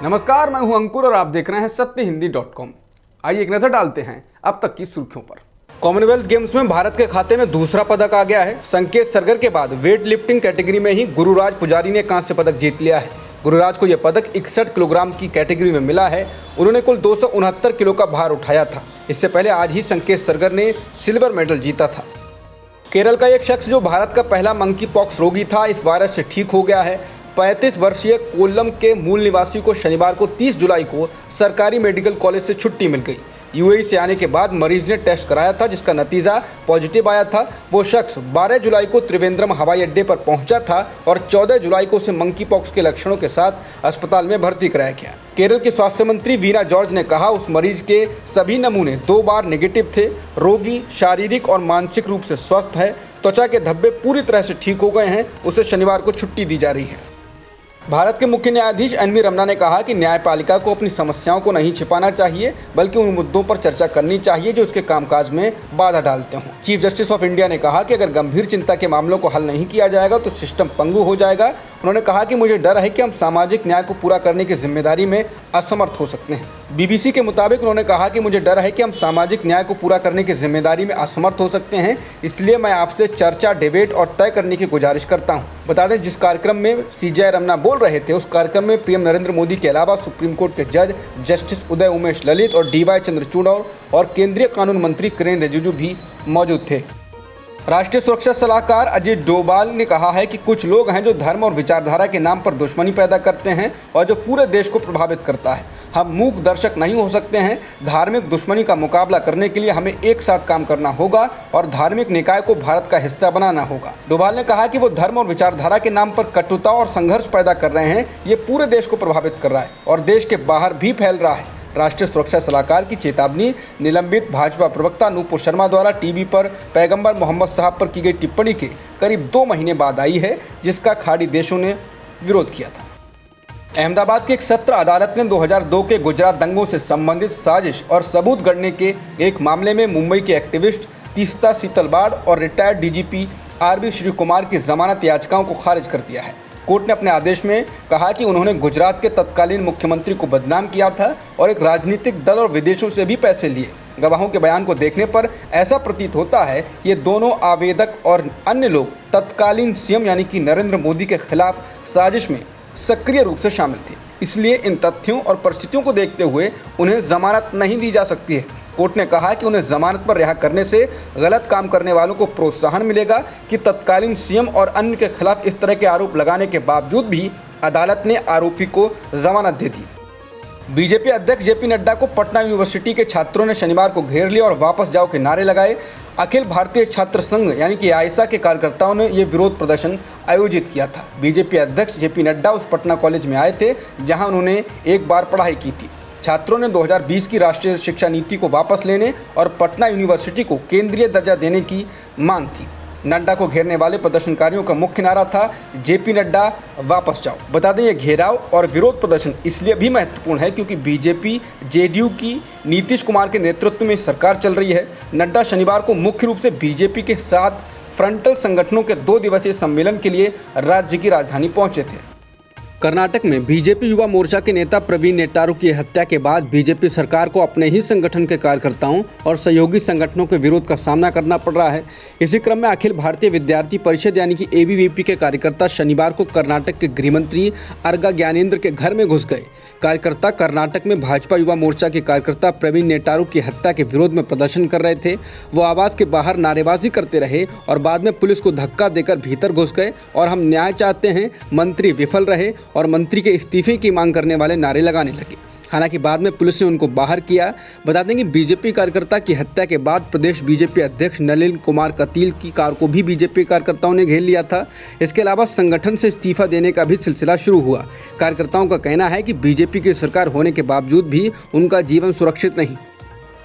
नमस्कार, मैं हूं अंकुर और आप देख रहे हैं सत्यहिंदी.com। आइए एक नजर डालते हैं अब तक की सुर्खियों पर। कॉमनवेल्थ गेम्स में भारत के खाते में दूसरा पदक आ गया है। संकेत सरगर के बाद वेट लिफ्टिंग कैटेगरी में ही गुरुराज पुजारी ने कांस्य पदक जीत लिया है। गुरुराज को यह पदक 61 किलोग्राम की कैटेगरी में मिला है। उन्होंने कुल 269 किलो का भार उठाया था। इससे पहले आज ही संकेत सरगर ने सिल्वर मेडल जीता था। केरल का एक शख्स जो भारत का पहला मंकी पॉक्स रोगी था, इस वायरस से ठीक हो गया है। 35 वर्षीय कोल्लम के मूल निवासी को शनिवार को 30 जुलाई को सरकारी मेडिकल कॉलेज से छुट्टी मिल गई। यूएई से आने के बाद मरीज ने टेस्ट कराया था, जिसका नतीजा पॉजिटिव आया था। वो शख्स 12 जुलाई को त्रिवेंद्रम हवाई अड्डे पर पहुंचा था और 14 जुलाई को उसे मंकी पॉक्स के लक्षणों के साथ अस्पताल में भर्ती कराया गया। केरल के स्वास्थ्य मंत्री वीना जॉर्ज ने कहा, उस मरीज के सभी नमूने 2 बार नेगेटिव थे। रोगी शारीरिक और मानसिक रूप से स्वस्थ है। त्वचा के धब्बे पूरी तरह से ठीक हो गए हैं। उसे शनिवार को छुट्टी दी जा रही है। भारत के मुख्य न्यायाधीश एन वी रमना ने कहा कि न्यायपालिका को अपनी समस्याओं को नहीं छिपाना चाहिए, बल्कि उन मुद्दों पर चर्चा करनी चाहिए जो उसके कामकाज में बाधा डालते हों। चीफ जस्टिस ऑफ इंडिया ने कहा कि अगर गंभीर चिंता के मामलों को हल नहीं किया जाएगा तो सिस्टम पंगु हो जाएगा। उन्होंने कहा कि मुझे डर है कि हम सामाजिक न्याय को पूरा करने की जिम्मेदारी में असमर्थ हो सकते हैं। बीबीसी के मुताबिक उन्होंने कहा कि मुझे डर है कि हम सामाजिक न्याय को पूरा करने की जिम्मेदारी में असमर्थ हो सकते हैं, इसलिए मैं आपसे चर्चा, डिबेट और तय करने की गुजारिश करता हूं। बता दें, जिस कार्यक्रम में सीजे रमना बोल रहे थे, उस कार्यक्रम में पीएम नरेंद्र मोदी के अलावा सुप्रीम कोर्ट के जज जस्टिस उदय उमेश ललित और डीवाई चंद्रचूड़ और केंद्रीय कानून मंत्री किरेन रिजिजू भी मौजूद थे। राष्ट्रीय सुरक्षा सलाहकार अजीत डोभाल ने कहा है कि कुछ लोग हैं जो धर्म और विचारधारा के नाम पर दुश्मनी पैदा करते हैं और जो पूरे देश को प्रभावित करता है। हम मूक दर्शक नहीं हो सकते हैं। धार्मिक दुश्मनी का मुकाबला करने के लिए हमें एक साथ काम करना होगा और धार्मिक निकाय को भारत का हिस्सा बनाना होगा। डोभाल ने कहा कि वो धर्म और विचारधारा के नाम पर कटुता और संघर्ष पैदा कर रहे हैं। ये पूरे देश को प्रभावित कर रहा है और देश के बाहर भी फैल रहा है। राष्ट्रीय सुरक्षा सलाहकार की चेतावनी निलंबित भाजपा प्रवक्ता नूपुर शर्मा द्वारा टीवी पर पैगंबर मोहम्मद साहब पर की गई टिप्पणी के करीब 2 महीने बाद आई है, जिसका खाड़ी देशों ने विरोध किया था। अहमदाबाद की एक सत्र अदालत ने 2002 के गुजरात दंगों से संबंधित साजिश और सबूत गढ़ने के एक मामले में मुंबई के एक्टिविस्ट तीस्ता सीतलवाड़ और retired DGP RB Sreekumar की जमानत याचिकाओं को खारिज कर दिया है। कोर्ट ने अपने आदेश में कहा कि उन्होंने गुजरात के तत्कालीन मुख्यमंत्री को बदनाम किया था और एक राजनीतिक दल और विदेशों से भी पैसे लिए। गवाहों के बयान को देखने पर ऐसा प्रतीत होता है ये दोनों आवेदक और अन्य लोग तत्कालीन सीएम यानी कि नरेंद्र मोदी के खिलाफ साजिश में सक्रिय रूप से शामिल थे। इसलिए इन तथ्यों और परिस्थितियों को देखते हुए उन्हें जमानत नहीं दी जा सकती है। कोर्ट ने कहा कि उन्हें जमानत पर रिहा करने से गलत काम करने वालों को प्रोत्साहन मिलेगा कि तत्कालीन सीएम और अन्य के खिलाफ इस तरह के आरोप लगाने के बावजूद भी अदालत ने आरोपी को जमानत दे दी। बीजेपी अध्यक्ष जेपी नड्डा को पटना यूनिवर्सिटी के छात्रों ने शनिवार को घेर लिया और वापस जाओ के नारे लगाए। अखिल भारतीय छात्र संघ यानी कि आईएसए के कार्यकर्ताओं ने ये विरोध प्रदर्शन आयोजित किया था। बीजेपी अध्यक्ष जेपी नड्डा उस पटना कॉलेज में आए थे जहां उन्होंने एक बार पढ़ाई की थी। छात्रों ने 2020 की राष्ट्रीय शिक्षा नीति को वापस लेने और पटना यूनिवर्सिटी को केंद्रीय दर्जा देने की मांग की। नड्डा को घेरने वाले प्रदर्शनकारियों का मुख्य नारा था, जेपी नड्डा वापस जाओ। बता दें, ये घेराव और विरोध प्रदर्शन इसलिए भी महत्वपूर्ण है क्योंकि बीजेपी जेडीयू की नीतीश कुमार के नेतृत्व में सरकार चल रही है। नड्डा शनिवार को मुख्य रूप से बीजेपी के साथ फ्रंटल संगठनों के 2 दिवसीय सम्मेलन के लिए राज्य की राजधानी पहुंचे थे। कर्नाटक में बीजेपी युवा मोर्चा के नेता प्रवीण नेट्टारू की हत्या के बाद बीजेपी सरकार को अपने ही संगठन के कार्यकर्ताओं और सहयोगी संगठनों के विरोध का सामना करना पड़ रहा है। इसी क्रम में अखिल भारतीय विद्यार्थी परिषद यानी कि एबीवीपी के कार्यकर्ता शनिवार को कर्नाटक के गृहमंत्री अर्गा ज्ञानेंद्र के घर में घुस गए। कार्यकर्ता कर्नाटक में भाजपा युवा मोर्चा के कार्यकर्ता प्रवीण नेट्टारू की हत्या के विरोध में प्रदर्शन कर रहे थे। वो आवास के बाहर नारेबाजी करते रहे और बाद में पुलिस को धक्का देकर भीतर घुस गए और हम न्याय चाहते हैं, मंत्री विफल रहे और मंत्री के इस्तीफे की मांग करने वाले नारे लगाने लगे। हालांकि बाद में पुलिस ने उनको बाहर किया। बता दें कि बीजेपी कार्यकर्ता की हत्या के बाद प्रदेश बीजेपी अध्यक्ष नलिन कुमार कतील की कार को भी बीजेपी कार्यकर्ताओं ने घेर लिया था। इसके अलावा संगठन से इस्तीफा देने का भी सिलसिला शुरू हुआ। कार्यकर्ताओं का कहना है कि बीजेपी की सरकार होने के बावजूद भी उनका जीवन सुरक्षित नहीं।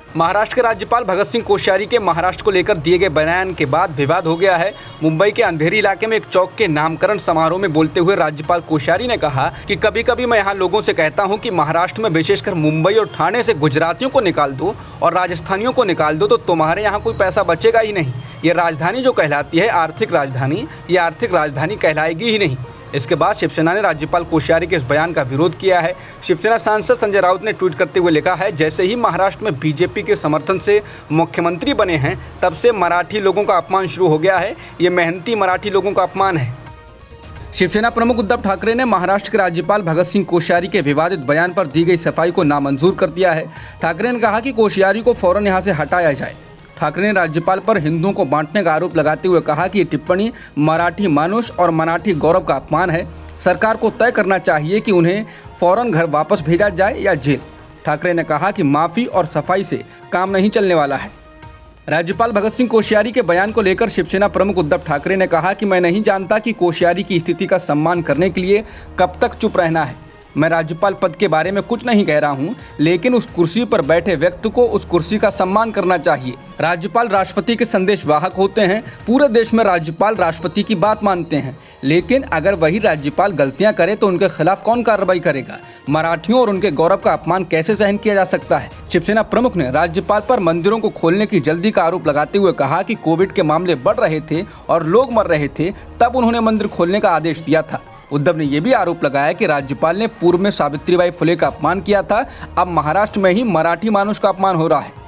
महाराष्ट्र के राज्यपाल भगत सिंह कोश्यारी के महाराष्ट्र को लेकर दिए गए बयान के बाद विवाद हो गया है। मुंबई के अंधेरी इलाके में एक चौक के नामकरण समारोह में बोलते हुए राज्यपाल कोश्यारी ने कहा कि कभी कभी मैं यहाँ लोगों से कहता हूँ कि महाराष्ट्र में विशेषकर मुंबई और ठाणे से गुजरातियों को निकाल दो और राजस्थानियों को निकाल दो तो तुम्हारे यहाँ कोई पैसा बचेगा ही नहीं। ये राजधानी जो कहलाती है आर्थिक राजधानी, ये आर्थिक राजधानी कहलाएगी ही नहीं। इसके बाद शिवसेना ने राज्यपाल कोश्यारी के इस बयान का विरोध किया है। शिवसेना सांसद संजय राउत ने ट्वीट करते हुए लिखा है, जैसे ही महाराष्ट्र में बीजेपी के समर्थन से मुख्यमंत्री बने हैं तब से मराठी लोगों का अपमान शुरू हो गया है। ये मेहनती मराठी लोगों का अपमान है। शिवसेना प्रमुख उद्धव ठाकरे ने महाराष्ट्र के राज्यपाल भगत सिंह कोश्यारी के विवादित बयान पर दी गई सफाई को नामंजूर कर दिया है। ठाकरे ने कहा कि कोश्यारी को फौरन यहां से हटाया जाए। ठाकरे ने राज्यपाल पर हिंदुओं को बांटने का आरोप लगाते हुए कहा कि ये टिप्पणी मराठी मानुष और मराठी गौरव का अपमान है। सरकार को तय करना चाहिए कि उन्हें फौरन घर वापस भेजा जाए या जेल। ठाकरे ने कहा कि माफ़ी और सफाई से काम नहीं चलने वाला है। राज्यपाल भगत सिंह कोश्यारी के बयान को लेकर शिवसेना प्रमुख उद्धव ठाकरे ने कहा कि मैं नहीं जानता कि कोश्यारी की स्थिति का सम्मान करने के लिए कब तक चुप रहना है। मैं राज्यपाल पद के बारे में कुछ नहीं कह रहा हूं, लेकिन उस कुर्सी पर बैठे व्यक्ति को उस कुर्सी का सम्मान करना चाहिए। राज्यपाल राष्ट्रपति के संदेश वाहक होते हैं। पूरे देश में राज्यपाल राष्ट्रपति की बात मानते हैं, लेकिन अगर वही राज्यपाल गलतियां करे तो उनके खिलाफ कौन कार्रवाई करेगा? मराठियों और उनके गौरव का अपमान कैसे सहन किया जा सकता है? शिवसेना प्रमुख ने राज्यपाल पर मंदिरों को खोलने की जल्दी का आरोप लगाते हुए कहा कि कोविड के मामले बढ़ रहे थे और लोग मर रहे थे, तब उन्होंने मंदिर खोलने का आदेश दिया था। उद्धव ने यह भी आरोप लगाया कि राज्यपाल ने पूर्व में सावित्रीबाई फुले का अपमान किया था, अब महाराष्ट्र में ही मराठी मानुष का अपमान हो रहा है।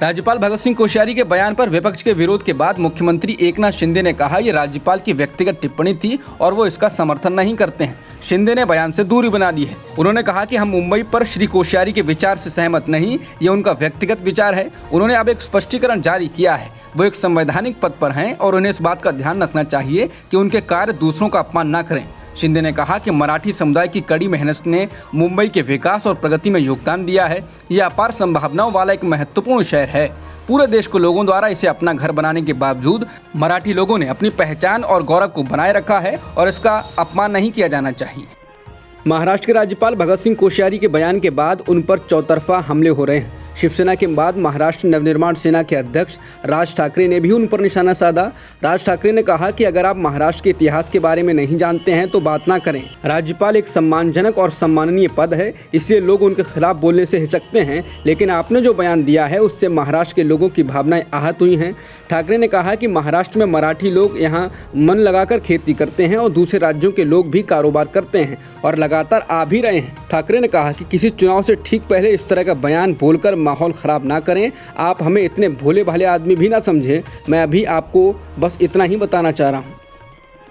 राज्यपाल भगत सिंह कोश्यारी के बयान पर विपक्ष के विरोध के बाद मुख्यमंत्री एकनाथ शिंदे ने कहा यह राज्यपाल की व्यक्तिगत टिप्पणी थी और वो इसका समर्थन नहीं करते हैं। शिंदे ने बयान से दूरी बना ली है। उन्होंने कहा कि हम मुंबई पर श्री कोश्यारी के विचार से सहमत नहीं, ये उनका व्यक्तिगत विचार है। उन्होंने अब एक स्पष्टीकरण जारी किया है। वो एक संवैधानिक पद पर हैं और उन्हें इस बात का ध्यान रखना चाहिए कि उनके कार्य दूसरों का अपमान न करें। शिंदे ने कहा कि मराठी समुदाय की कड़ी मेहनत ने मुंबई के विकास और प्रगति में योगदान दिया है। यह अपार संभावनाओं वाला एक महत्वपूर्ण शहर है। पूरे देश को लोगों द्वारा इसे अपना घर बनाने के बावजूद मराठी लोगों ने अपनी पहचान और गौरव को बनाए रखा है और इसका अपमान नहीं किया जाना चाहिए। महाराष्ट्र के राज्यपाल भगत सिंह कोश्यारी के बयान के बाद उन पर चौतरफा हमले हो रहे हैं। शिवसेना के बाद महाराष्ट्र नवनिर्माण सेना के अध्यक्ष राज ठाकरे ने भी उन पर निशाना साधा। राज ठाकरे ने कहा कि अगर आप महाराष्ट्र के इतिहास के बारे में नहीं जानते हैं तो बात ना करें। राज्यपाल एक सम्मानजनक और सम्माननीय पद है, इसलिए लोग उनके खिलाफ बोलने से हिचकते हैं, लेकिन आपने जो बयान दिया है उससे महाराष्ट्र के लोगों की भावनाएं आहत हुई हैं। ठाकरे ने कहा कि महाराष्ट्र में मराठी लोग यहाँ मन लगाकर खेती करते हैं और दूसरे राज्यों के लोग भी कारोबार करते हैं और लगातार आ भी रहे हैं। ठाकरे ने कहा कि किसी चुनाव से ठीक पहले इस तरह का बयान बोलकर माहौल खराब ना करें। आप हमें इतने भोले भाले आदमी भी ना समझें। मैं अभी आपको बस इतना ही बताना चाह रहा हूँ।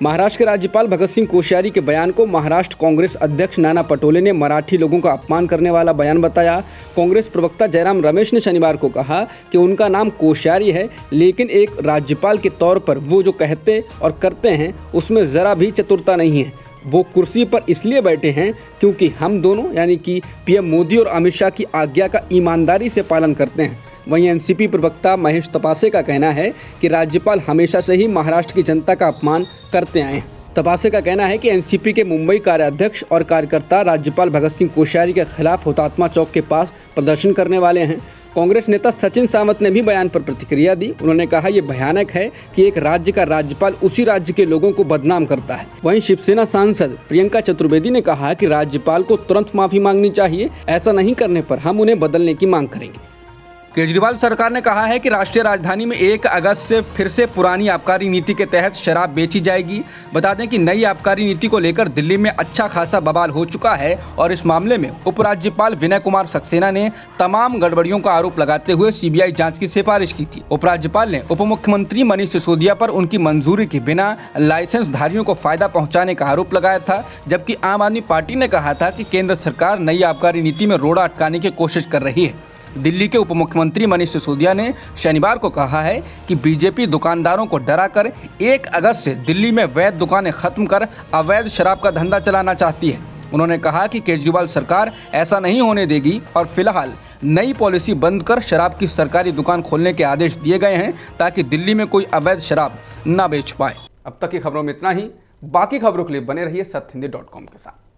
महाराष्ट्र के राज्यपाल भगत सिंह कोश्यारी के बयान को महाराष्ट्र कांग्रेस अध्यक्ष नाना पटोले ने मराठी लोगों का अपमान करने वाला बयान बताया। कांग्रेस प्रवक्ता जयराम रमेश ने शनिवार को कहा कि उनका नाम कोश्यारी है, लेकिन एक राज्यपाल के तौर पर वो जो कहते और करते हैं उसमें ज़रा भी चतुरता नहीं है। वो कुर्सी पर इसलिए बैठे हैं क्योंकि हम दोनों यानी कि पीएम मोदी और अमित शाह की आज्ञा का ईमानदारी से पालन करते हैं। वहीं एनसीपी प्रवक्ता महेश तपासे का कहना है कि राज्यपाल हमेशा से ही महाराष्ट्र की जनता का अपमान करते आए हैं। तपासे का कहना है कि एनसीपी के मुंबई कार्याध्यक्ष और कार्यकर्ता राज्यपाल भगत सिंह कोश्यारी के खिलाफ हुतात्मा चौक के पास प्रदर्शन करने वाले हैं। कांग्रेस नेता सचिन सावंत ने भी बयान पर प्रतिक्रिया दी। उन्होंने कहा यह भयानक है कि एक राज्य का राज्यपाल उसी राज्य के लोगों को बदनाम करता है। वहीं शिवसेना सांसद प्रियंका चतुर्वेदी ने कहा कि राज्यपाल को तुरंत माफी मांगनी चाहिए। ऐसा नहीं करने पर हम उन्हें बदलने की मांग करेंगे। केजरीवाल सरकार ने कहा है कि राष्ट्रीय राजधानी में 1 अगस्त से फिर से पुरानी आबकारी नीति के तहत शराब बेची जाएगी। बता दें कि नई आबकारी नीति को लेकर दिल्ली में अच्छा खासा बवाल हो चुका है और इस मामले में उपराज्यपाल विनय कुमार सक्सेना ने तमाम गड़बड़ियों का आरोप लगाते हुए सीबीआई जांच की सिफारिश की थी। उपराज्यपाल ने उप मुख्यमंत्री मनीष सिसोदिया पर उनकी मंजूरी के बिना लाइसेंस धारियों को फायदा पहुँचाने का आरोप लगाया था, जबकि आम आदमी पार्टी ने कहा था कि केंद्र सरकार नई आबकारी नीति में रोड़ा अटकाने की कोशिश कर रही है। दिल्ली के उप मुख्यमंत्री मनीष सिसोदिया ने शनिवार को कहा है कि बीजेपी दुकानदारों को डराकर 1 अगस्त से दिल्ली में वैध दुकानें खत्म कर अवैध शराब का धंधा चलाना चाहती है। उन्होंने कहा कि केजरीवाल सरकार ऐसा नहीं होने देगी और फिलहाल नई पॉलिसी बंद कर शराब की सरकारी दुकान खोलने के आदेश दिए गए हैं ताकि दिल्ली में कोई अवैध शराब न बेच पाए। अब तक की खबरों में इतना ही। बाकी खबरों के लिए बने रहिए सत्यहिंदी.com के साथ।